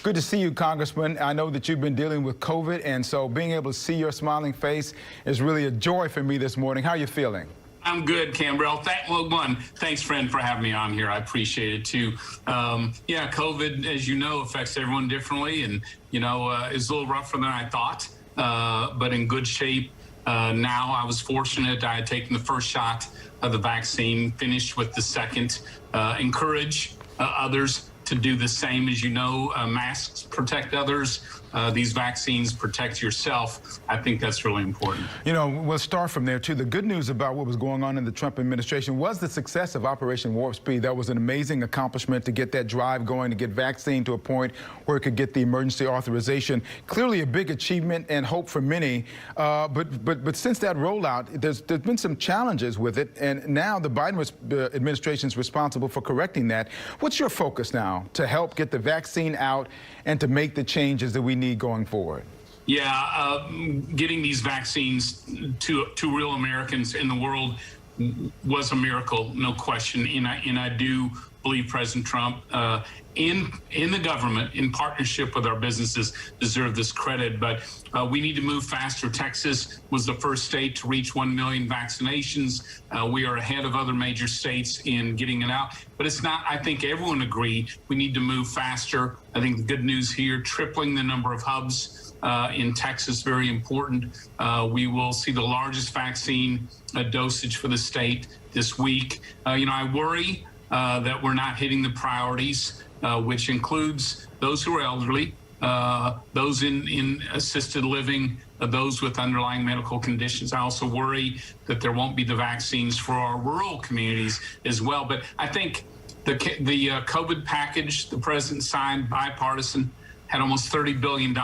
Good to see you, Congressman. I know that you've been dealing with COVID, and so being able to see your smiling face is really a joy for me this morning. How are you feeling? I'm good, Cambrell. Thanks, friend, for having me on here. I appreciate it, too. Yeah, COVID, as you know, affects everyone differently, and, is a little rougher than I thought, but in good shape. Now, I was fortunate. I had taken the first shot of the vaccine, finished with the second. Encourage others to do the same. As you know, masks protect others. These vaccines protect yourself. I think that's really important. We'll start from there, too. The good news about what was going on in the Trump administration was the success of Operation Warp Speed. That was an amazing accomplishment to get that drive going, to get vaccine to a point where it could get the emergency authorization. Clearly a big achievement and hope for many. But since that rollout, there's been some challenges with it. And now the Biden administration is responsible for correcting that. What's your focus now to help get the vaccine out and to make the changes that we need going forward? Yeah, getting these vaccines to real Americans in the world was a miracle, no question. And I do believe President Trump in the government, in partnership with our businesses, deserve this credit. But we need to move faster. Texas was the first state to reach 1 million vaccinations. We are ahead of other major states in getting it out. But it's not, I think everyone agreed, we need to move faster. I think the good news here, tripling the number of hubs in Texas, very important. We will see the largest vaccine dosage for the state this week. I worry that we're not hitting the priorities, which includes those who are elderly, those in assisted living, those with underlying medical conditions. I also worry that there won't be the vaccines for our rural communities as well. But I think the COVID package the president signed, bipartisan, had almost $30 billion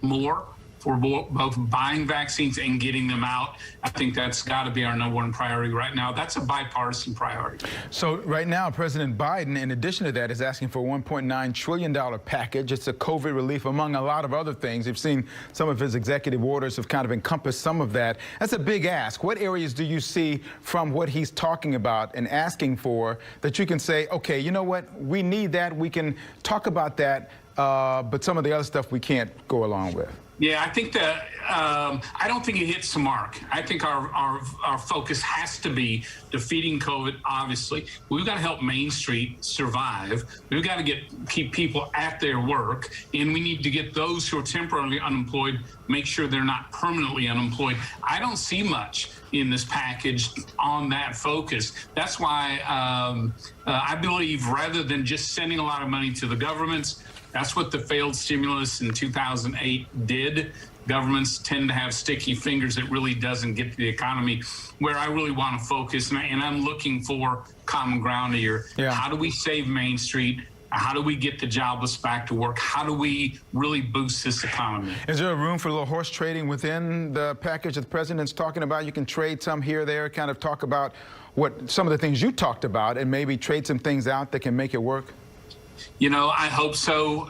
more for both buying vaccines and getting them out. I think that's got to be our #1 priority right now. That's a bipartisan priority. So right now, President Biden, in addition to that, is asking for a $1.9 trillion package. It's a COVID relief, among a lot of other things. You've seen some of his executive orders have kind of encompassed some of that. That's a big ask. What areas do you see from what he's talking about and asking for that you can say, okay, you know what, we need that, we can talk about that, but some of the other stuff we can't go along with? Yeah, I think that I don't think it hits the mark. I think our focus has to be defeating COVID. Obviously, we've got to help Main Street survive. We've got to keep people at their work, and we need to get those who are temporarily unemployed, make sure they're not permanently unemployed. I don't see much in this package on that focus. That's why I believe rather than just sending a lot of money to the governments, that's what the failed stimulus in 2008 did. Governments tend to have sticky fingers. It really doesn't get to the economy. Where I really want to focus, and I'm looking for common ground here. Yeah. How do we save Main Street? How do we get the jobless back to work? How do we really boost this economy? Is there a room for a little horse trading within the package that the president's talking about? You can trade some here or there, kind of talk about what some of the things you talked about and maybe trade some things out that can make it work? I hope so.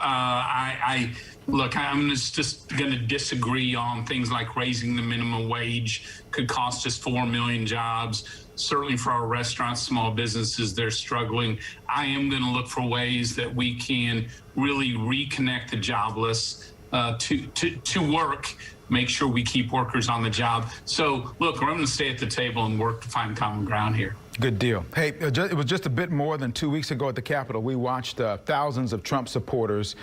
Look, I'm just going to disagree on things like raising the minimum wage could cost us 4 million jobs. Certainly for our restaurants, small businesses, they're struggling. I am going to look for ways that we can really reconnect the jobless to work, make sure we keep workers on the job. So, look, we're going to stay at the table and work to find common ground here. Good deal. Hey, it was just a bit more than 2 weeks ago at the Capitol. We watched thousands of Trump supporters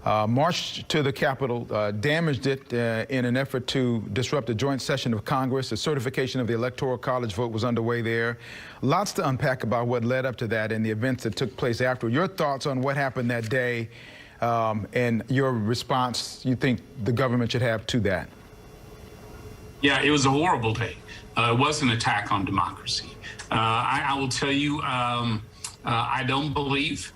march to the Capitol, damaged it in an effort to disrupt a joint session of Congress. The certification of the Electoral College vote was underway there. Lots to unpack about what led up to that and the events that took place after. Your thoughts on what happened that day and your response you think the government should have to that? Yeah, it was a horrible day. It was an attack on democracy. I will tell you, I don't believe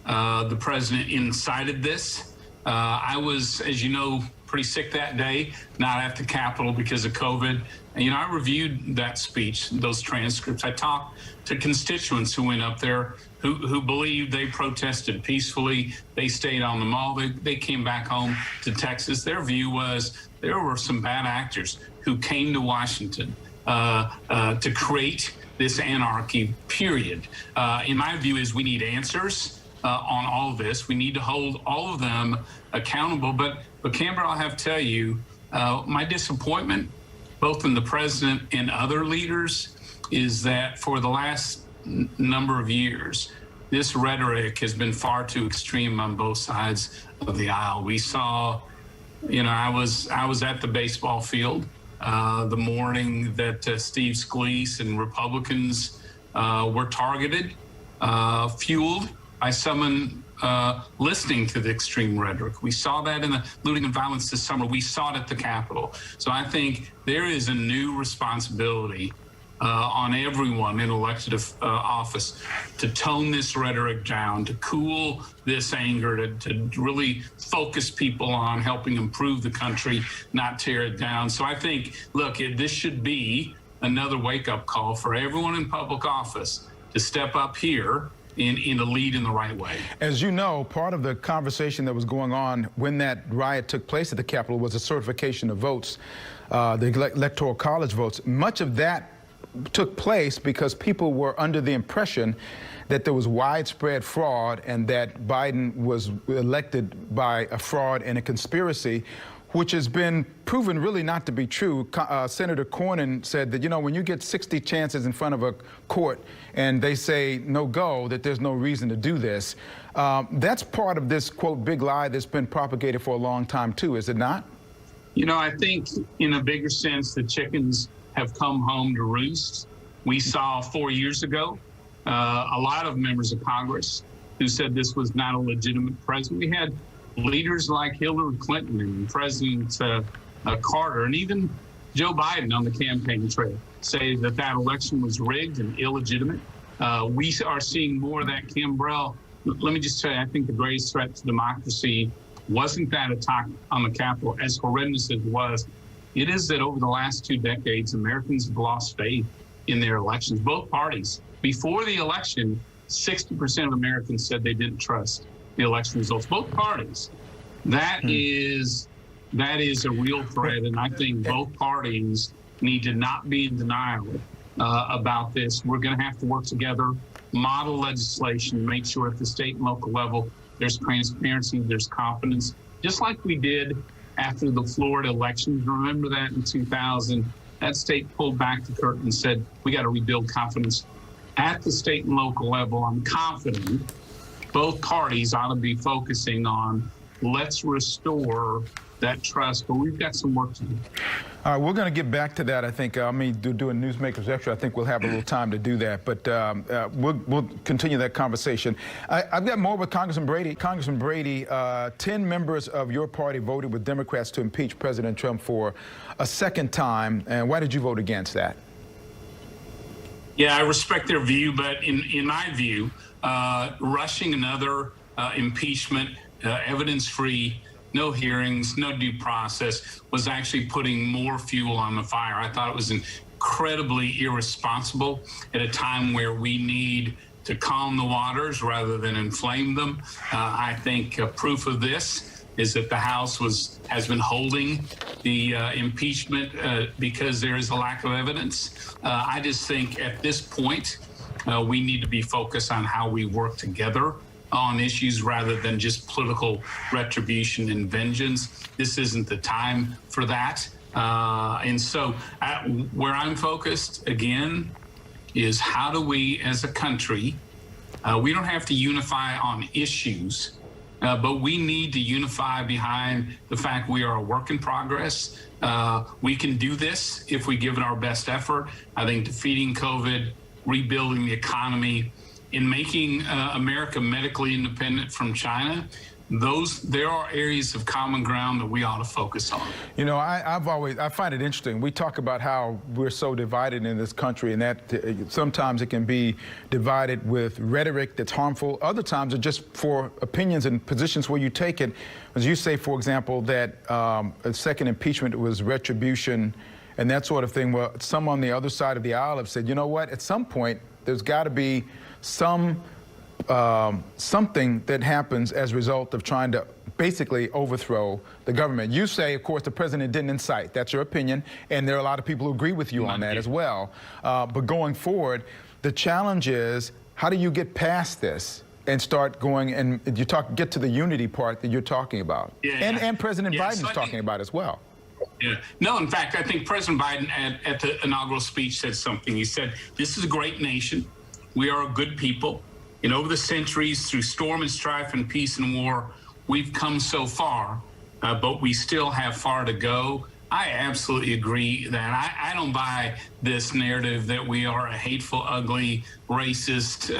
the president incited this. I was, as you know, pretty sick that day, not at the Capitol because of COVID. And, I reviewed that speech, those transcripts. I talked to constituents who went up there who believed they protested peacefully. They stayed on the mall. They came back home to Texas. Their view was there were some bad actors who came to Washington to create this anarchy, period. In my view is we need answers. on all of this. We need to hold all of them accountable. But Canberra, I'll have to tell you, my disappointment, both in the president and other leaders, is that for the last number of years, this rhetoric has been far too extreme on both sides of the aisle. We saw, I was at the baseball field the morning that Steve Scalise and Republicans were targeted, fueled by someone listening to the extreme rhetoric. We saw that in the looting and violence this summer. We saw it at the Capitol. So I think there is a new responsibility on everyone in elected office to tone this rhetoric down, to cool this anger, to really focus people on helping improve the country, not tear it down. So I think, look, this should be another wake-up call for everyone in public office to step up here and to lead in the right way. As you know, part of the conversation that was going on when that riot took place at the Capitol was the certification of votes, the Electoral College votes. Much of that took place because people were under the impression that there was widespread fraud and that Biden was elected by a fraud and a conspiracy, which has been proven really not to be true. Senator Cornyn said that, when you get 60 chances in front of a court and they say no go, that there's no reason to do this. That's part of this, quote, big lie that's been propagated for a long time, too, is it not? I think in a bigger sense, the chickens have come home to roost. We saw 4 years ago a lot of members of Congress who said this was not a legitimate president. We had leaders like Hillary Clinton and President Carter and even Joe Biden on the campaign trail say that election was rigged and illegitimate. We are seeing more of that. Kim Burrell, let me just tell you, I think the greatest threat to democracy wasn't that attack on the Capitol, as horrendous as it was. It is that over the last 2 decades, Americans have lost faith in their elections, both parties. Before the election, 60% of Americans said they didn't trust the election results, both parties. That is a real threat, and I think both parties need to not be in denial about this. We're going to have to work together, model legislation, make sure at the state and local level there's transparency, there's confidence, just like we did after the Florida elections. Remember that in 2000, that state pulled back the curtain and said, we got to rebuild confidence at the state and local level. I'm confident both parties ought to be focusing on let's restore that trust, but we've got some work to do. All right, we're going to get back to that. I think do a Newsmakers Extra. I think we'll have a little time to do that, but we'll continue that conversation. I've got more with Congressman Brady. Congressman Brady, 10 members of your party voted with Democrats to impeach President Trump for a second time, and why did you vote against that? Yeah, I respect their view, but in my view, rushing another impeachment, evidence-free, no hearings, no due process, was actually putting more fuel on the fire. I thought it was incredibly irresponsible at a time where we need to calm the waters rather than inflame them. I think proof of this is that the House has been holding the impeachment because there is a lack of evidence. I just think at this point, we need to be focused on how we work together on issues rather than just political retribution and vengeance. This isn't the time for that. And so where I'm focused, again, is how do we as a country, we don't have to unify on issues, but we need to unify behind the fact we are a work in progress. We can do this if we give it our best effort. I think defeating COVID, rebuilding the economy, in making America medically independent from China, there are areas of common ground that we ought to focus on. I find it interesting. We talk about how we're so divided in this country, and that sometimes it can be divided with rhetoric that's harmful. Other times it's just for opinions and positions where you take it. As you say, for example, that a second impeachment was retribution and that sort of thing. Well, some on the other side of the aisle have said, you know what, at some point, there's got to be something that happens as a result of trying to basically overthrow the government. You say, of course, the president didn't incite. That's your opinion, and there are a lot of people who agree with you on that as well. But going forward, the challenge is, how do you get past this? and start going and get to the unity part that you're talking about. Yeah, and President yeah, Biden's talking about as well. Yeah. No, in fact, I think President Biden at the inaugural speech said something. He said, "This is a great nation. We are a good people. And over the centuries, through storm and strife and peace and war, we've come so far, but we still have far to go." I absolutely agree that I don't buy this narrative that we are a hateful, ugly, racist,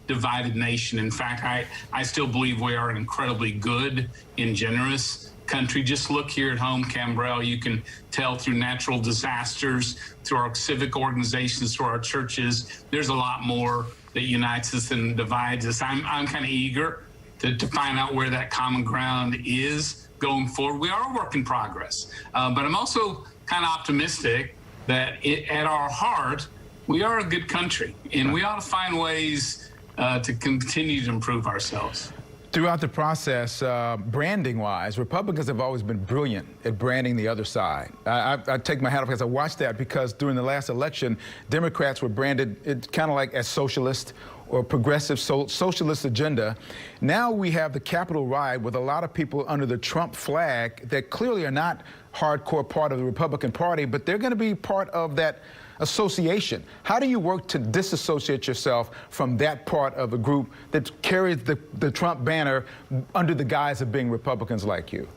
divided nation. In fact, I still believe we are an incredibly good and generous country. Just look here at home, Cambrell. You can tell through natural disasters, through our civic organizations, through our churches, there's a lot more that unites us than divides us. I'm kind of eager to find out where that common ground is going forward. We are a work in progress, but I'm also kind of optimistic that at our heart, we are a good country, and we ought to find ways to continue to improve ourselves. Throughout the process, branding-wise, Republicans have always been brilliant at branding the other side. I take my hat off because I watched that, because during the last election, Democrats were branded kind of like as socialist or progressive socialist agenda. Now we have the Capitol riot with a lot of people under the Trump flag that clearly are not hardcore part of the Republican Party, but they're going to be part of that association. How do you work to disassociate yourself from that part of the group that carries the Trump banner under the guise of being Republicans like you?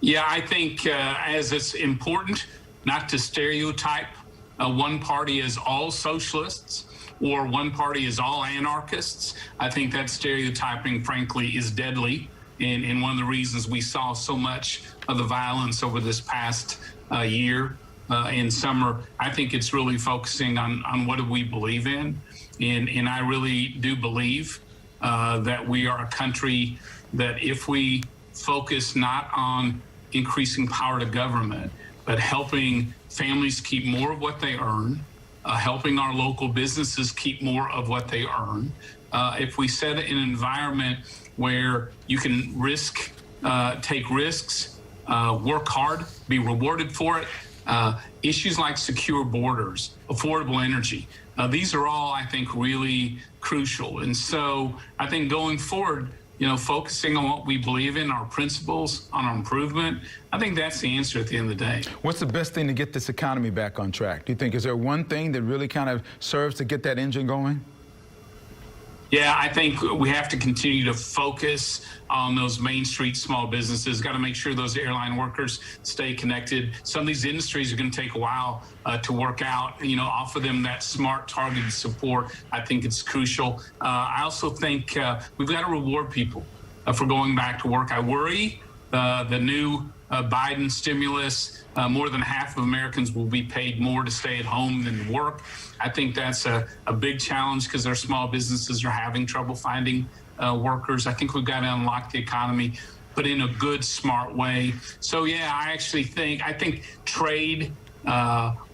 Yeah, I think as it's important not to stereotype one party as all socialists or one party is all anarchists. I think that stereotyping, frankly, is deadly. And one of the reasons we saw so much of the violence over this past year in summer, I think it's really focusing on what do we believe in. And I really do believe that we are a country that if we focus not on increasing power to government, but helping families keep more of what they earn, helping our local businesses keep more of what they earn. If we set an environment where you can take risks, work hard, be rewarded for it, issues like secure borders, affordable energy, these are all, I think, really crucial. And so I think going forward, focusing on what we believe in, our principles, on our improvement, I think that's the answer at the end of the day. What's the best thing to get this economy back on track? Do you think, is there one thing that really kind of serves to get that engine going? Yeah, I think we have to continue to focus on those Main Street small businesses. Got to make sure those airline workers stay connected. Some of these industries are going to take a while to work out, offer them that smart, targeted support. I think it's crucial. I also think we've got to reward people for going back to work. I worry the new Biden stimulus, more than half of Americans will be paid more to stay at home than work. I think that's a big challenge because our small businesses are having trouble finding workers. I think we've got to unlock the economy, but in a good, smart way. So, yeah, I think trade,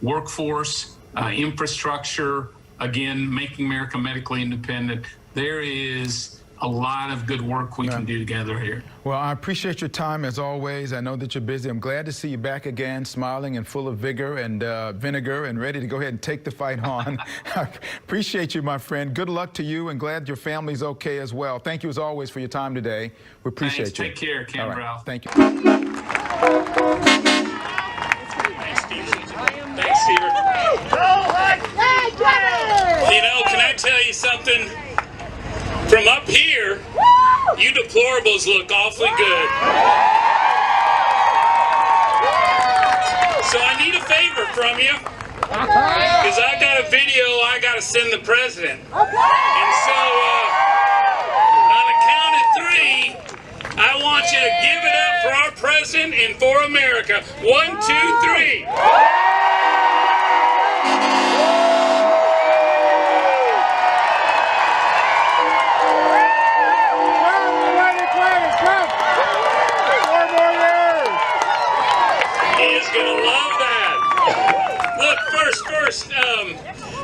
workforce, infrastructure, again, making America medically independent, there is a lot of good work we can do together here. Well, I appreciate your time as always. I know that you're busy. I'm glad to see you back again, smiling and full of vigor and vinegar and ready to go ahead and take the fight on. I appreciate you, my friend. Good luck to you, and glad your family's okay as well. Thank you as always for your time today. We appreciate you. Take care, Cambrell. Right. Thank you. Thanks, Stephen. Can I tell you something? From up here, you deplorables look awfully good. So I need a favor from you, because I got a video I got to send the president. And so on the count of 3, I want you to give it up for our president and for America. 1, 2, 3. Gonna love that. Look, first,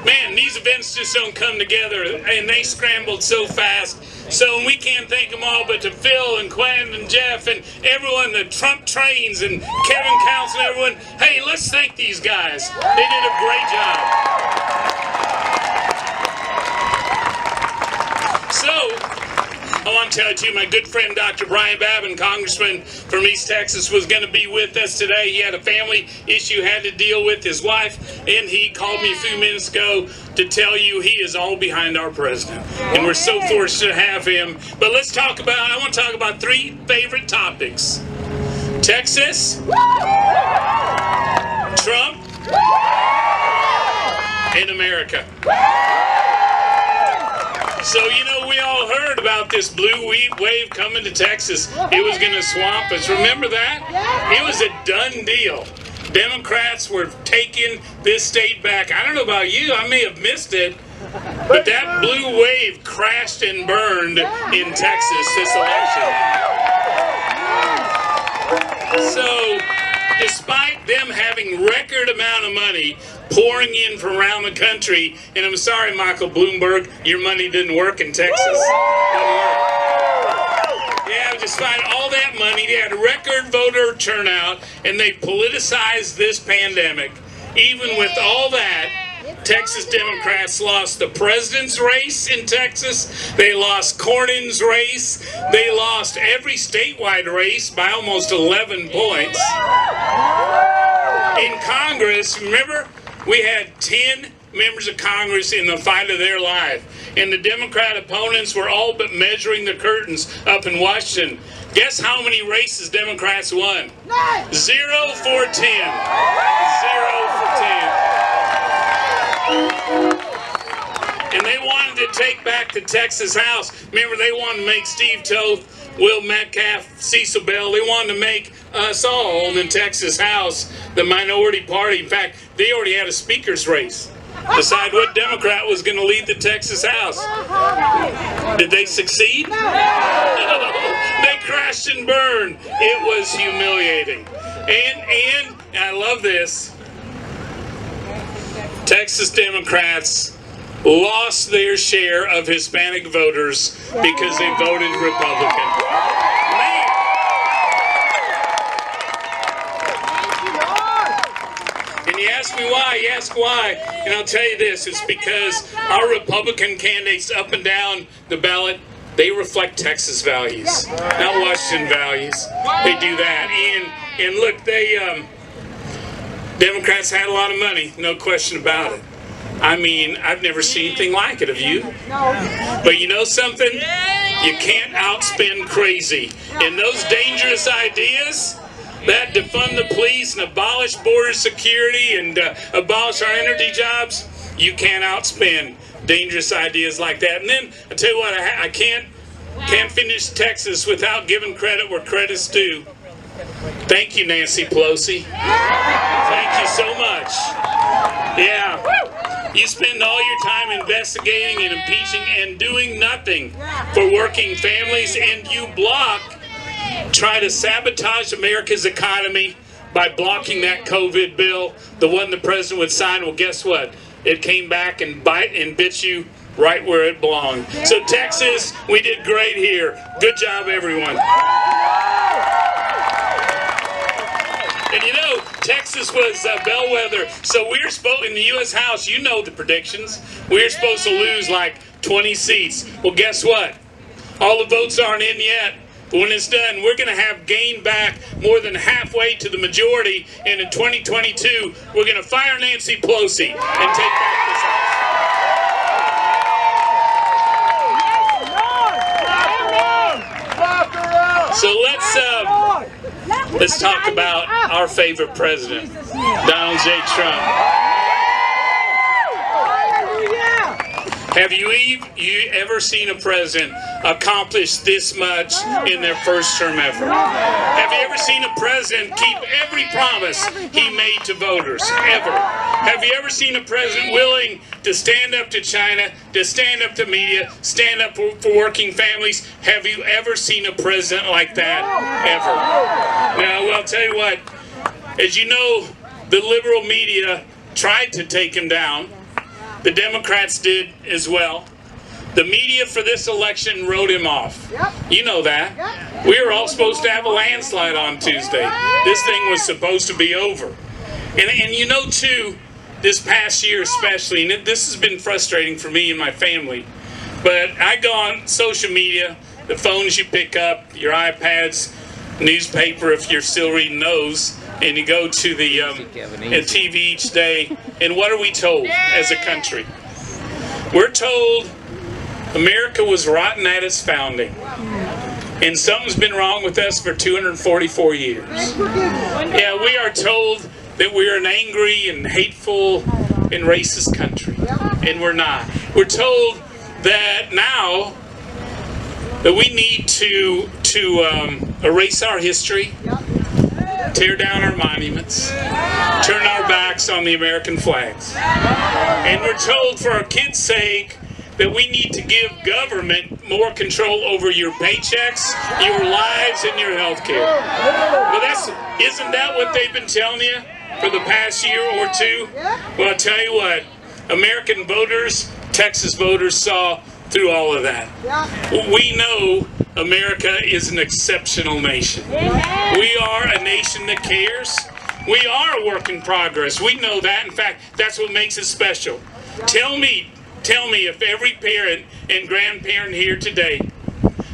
man, these events just don't come together, and they scrambled so fast. So we can't thank them all, but to Phil and Quinn and Jeff and everyone, the Trump trains and Kevin Counts and everyone, hey, let's thank these guys. They did a great job. So I want to tell you, my good friend Dr. Brian Babin, Congressman from East Texas, was going to be with us today. He had a family issue, had to deal with his wife, and he called me a few minutes ago to tell you he is all behind our president. And we're so fortunate to have him. But I want to talk about three favorite topics. Texas, Trump, and America. So, we all heard about this blue wave coming to Texas. It was going to swamp us. Remember that? It was a done deal. Democrats were taking this state back. I don't know about you. I may have missed it. But that blue wave crashed and burned in Texas this election. So, despite them having record amount of money pouring in from around the country, and I'm sorry, Michael Bloomberg, your money didn't work in Texas. Didn't work. Yeah, despite all that money, they had a record voter turnout, and they politicized this pandemic. Even with all that, Texas Democrats lost the president's race in Texas. They lost Cornyn's race. They lost every statewide race by almost 11 points. In Congress, remember, we had 10 members of Congress in the fight of their life. And the Democrat opponents were all but measuring the curtains up in Washington. Guess how many races Democrats won? 0 for 10. 0 for 10. And they wanted to take back the Texas House. Remember, they wanted to make Steve Toth, Will Metcalf, Cecil Bell. They wanted to make us all in the Texas House the minority party. In fact, they already had a speaker's race. Decide what Democrat was going to lead the Texas House. Did they succeed? No. They crashed and burned. It was humiliating. And I love this. Texas Democrats lost their share of Hispanic voters because they voted Republican. Man. And you ask me why, you ask why, and I'll tell you this, it's because our Republican candidates up and down the ballot, they reflect Texas values, not Washington values. They do that. And look, Democrats had a lot of money, no question about it. I mean, I've never seen anything like it, have you? But you know something? You can't outspend crazy. And those dangerous ideas, that defund the police and abolish border security and abolish our energy jobs, you can't outspend dangerous ideas like that. And then, I tell you what, I can't finish Texas without giving credit where credit's due. Thank you, Nancy Pelosi. Thank you so much. Yeah. You spend all your time investigating and impeaching and doing nothing for working families, and you try to sabotage America's economy by blocking that COVID bill, the one the president would sign. Well, guess what? It came back and bit you right where it belonged. So Texas, we did great here. Good job, everyone. And Texas was bellwether. So we're supposed, in the U.S. House, you know the predictions. We're supposed to lose like 20 seats. Well, guess what? All the votes aren't in yet. But when it's done, we're going to have gained back more than halfway to the majority. And in 2022, we're going to fire Nancy Pelosi and take back this house. So let's talk about our favorite president, Donald J. Trump. Have you ever seen a president accomplish this much in their first term ever? Have you ever seen a president keep every promise he made to voters, ever? Have you ever seen a president willing to stand up to China, to stand up to media, stand up for working families? Have you ever seen a president like that, ever? Now, well, I'll tell you what, as you know, the liberal media tried to take him down. The Democrats did as well. The media for this election wrote him off. You know that. We were all supposed to have a landslide on Tuesday. This thing was supposed to be over. And too, this past year especially, and this has been frustrating for me and my family, but I go on social media the phones you pick up, your iPads, newspaper if you're still reading those, and you go to the TV each day, and what are we told as a country? We're told America was rotten at its founding, and something's been wrong with us for 244 years. Yeah, we are told that we're an angry and hateful and racist country, and we're not. We're told that now that we need to erase our history, tear down our monuments, turn our backs on the American flags. And we're told for our kids' sake that we need to give government more control over your paychecks, your lives, and your health care. Well, isn't that what they've been telling you for the past year or two? Well, I'll tell you what, American voters, Texas voters saw through all of that. We know America is an exceptional nation. We are a nation that cares. We are a work in progress. We know that. In fact, that's what makes us special. Tell me if every parent and grandparent here today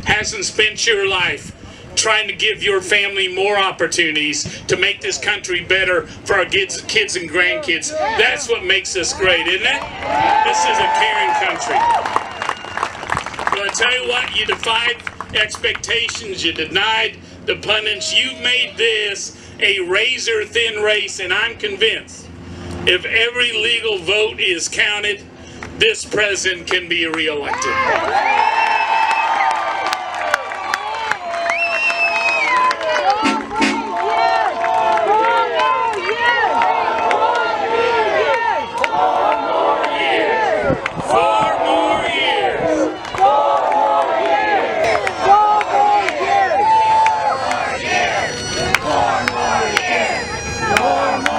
hasn't spent your life trying to give your family more opportunities to make this country better for our kids and grandkids. That's what makes us great, isn't it? This is a caring country. Well, I tell you what, you defied expectations, you denied the pundits, you've made this a razor-thin race, and I'm convinced if every legal vote is counted, this president can be reelected.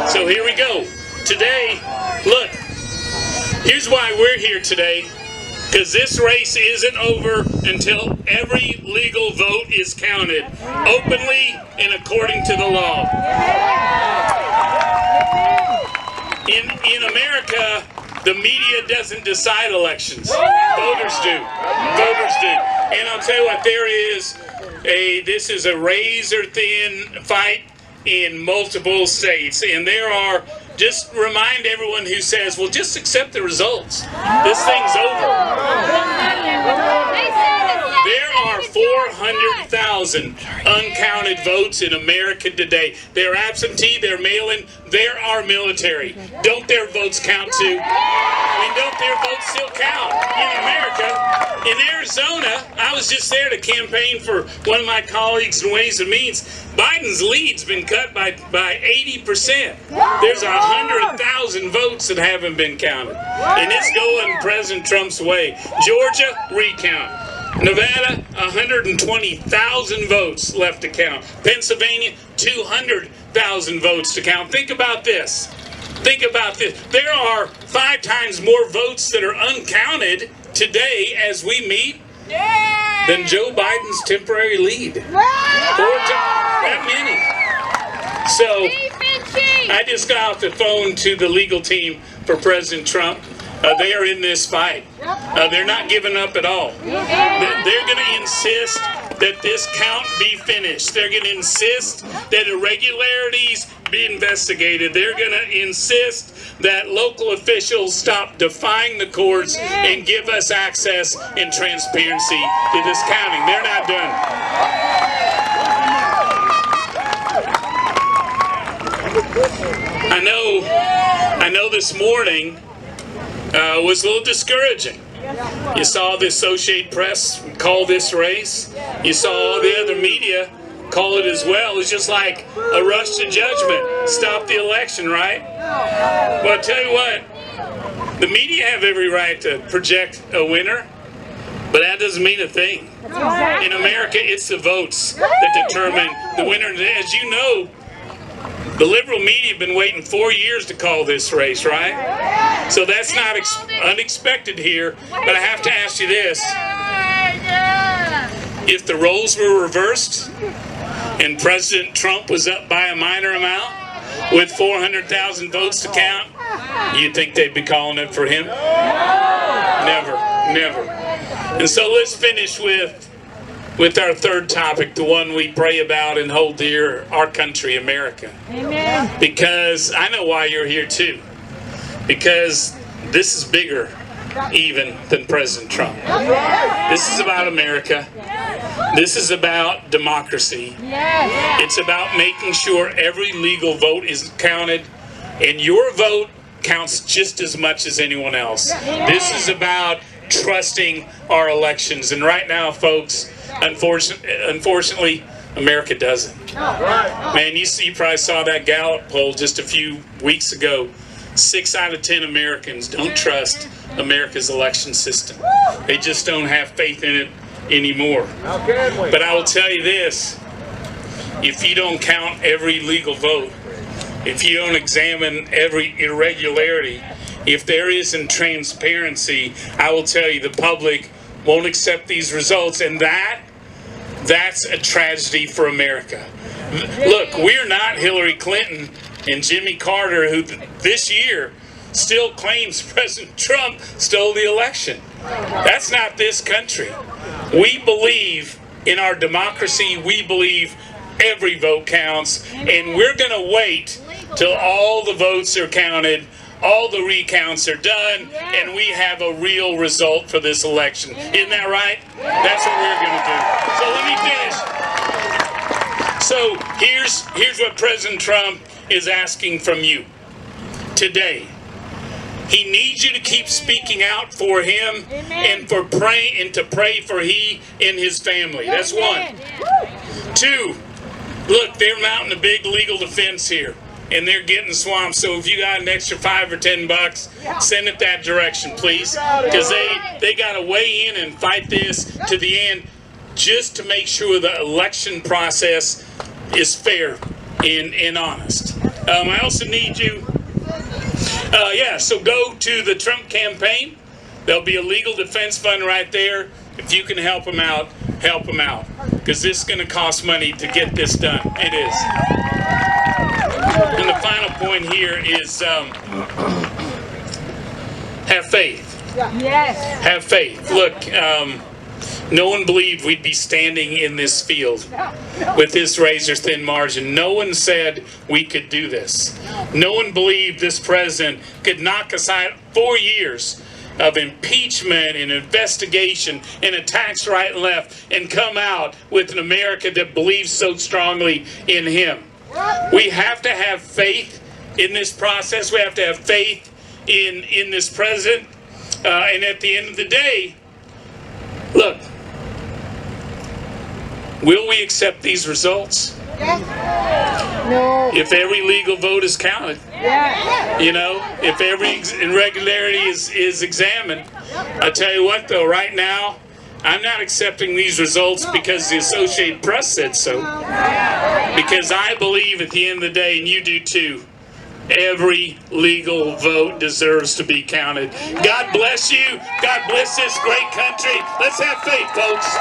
So here we go. Today, look, here's why we're here today, because this race isn't over until every legal vote is counted, openly and according to the law. In America, the media doesn't decide elections. Voters do. Voters do. And I'll tell you what, this is a razor-thin fight in multiple states, and there are, just remind everyone who says, well, just accept the results. This thing's over. There are 400,000 uncounted votes in America today. They're absentee, they're mail-in, they're our military. Don't their votes count too? I mean, don't their votes still count in America? In Arizona, I was just there to campaign for one of my colleagues in Ways and Means. Biden's lead's been cut by 80%. There's 100,000 votes that haven't been counted. And it's going President Trump's way. Georgia, recount. Nevada, 120,000 votes left to count. Pennsylvania, 200,000 votes to count. Think about this. Think about this. There are 5 times more votes that are uncounted today as we meet than Joe Biden's temporary lead. 4 times that many. So I just got off the phone to the legal team for President Trump. They are in this fight. They're not giving up at all. They're going to insist that this count be finished. They're going to insist that irregularities be investigated. They're going to insist that local officials stop defying the courts and give us access and transparency to this counting. They're not done. I know this morning was a little discouraging. You saw the Associated Press call this race. You saw all the other media call it as well. It's just like a rush to judgment. Stop the election, right? Well, I'll tell you what, the media have every right to project a winner, but that doesn't mean a thing. In America, it's the votes that determine the winner. As you know, the liberal media have been waiting 4 years to call this race, right? So that's not unexpected here, but I have to ask you this. If the roles were reversed and President Trump was up by a minor amount with 400,000 votes to count, you think they'd be calling it for him? Never, never. And so let's finish with with our third topic, the one we pray about and hold dear, our country, America. Amen. Because I know why you're here too. Because this is bigger even than President Trump. This is about America. This is about democracy. It's about making sure every legal vote is counted, and your vote counts just as much as anyone else. This is about trusting our elections. And right now, folks, unfortunately, America doesn't. Man, you probably saw that Gallup poll just a few weeks ago. 6 out of 10 Americans don't trust America's election system. They just don't have faith in it anymore. But I will tell you this, if you don't count every legal vote, if you don't examine every irregularity, if there isn't transparency, I will tell you the public won't accept these results, and that's a tragedy for America. Look, we're not Hillary Clinton and Jimmy Carter, who this year still claims President Trump stole the election. That's not this country. We believe in our democracy. We believe every vote counts, and we're going to wait till all the votes are counted, all the recounts are done, and we have a real result for this election. Isn't that right? That's what we're going to do. So let me finish. So here's what President Trump is asking from you today. He needs you to keep speaking out for him and to pray for he and his family. That's one. 2, look, they're mounting a big legal defense here, and they're getting swamped. So if you got an extra $5 or $10, send it that direction, please, because they got to weigh in and fight this to the end, just to make sure the election process is fair and honest. I also need you. So go to the Trump campaign. There'll be a legal defense fund right there. If you can help them out, help them out, because this is going to cost money to get this done. It is. And the final point here is have faith. Yes. Have faith. Look, no one believed we'd be standing in this field with this razor-thin margin. No one said we could do this. No one believed this president could knock aside 4 years of impeachment and investigation and attacks right and left and come out with an America that believes so strongly in him. We have to have faith in this process. We have to have faith in this president. And at the end of the day, look, will we accept these results? No. If every legal vote is counted, if every irregularity is examined. I tell you what, though, right now, I'm not accepting these results because the Associated Press said so. Because I believe at the end of the day, and you do too, every legal vote deserves to be counted. God bless you. God bless this great country. Let's have faith, folks.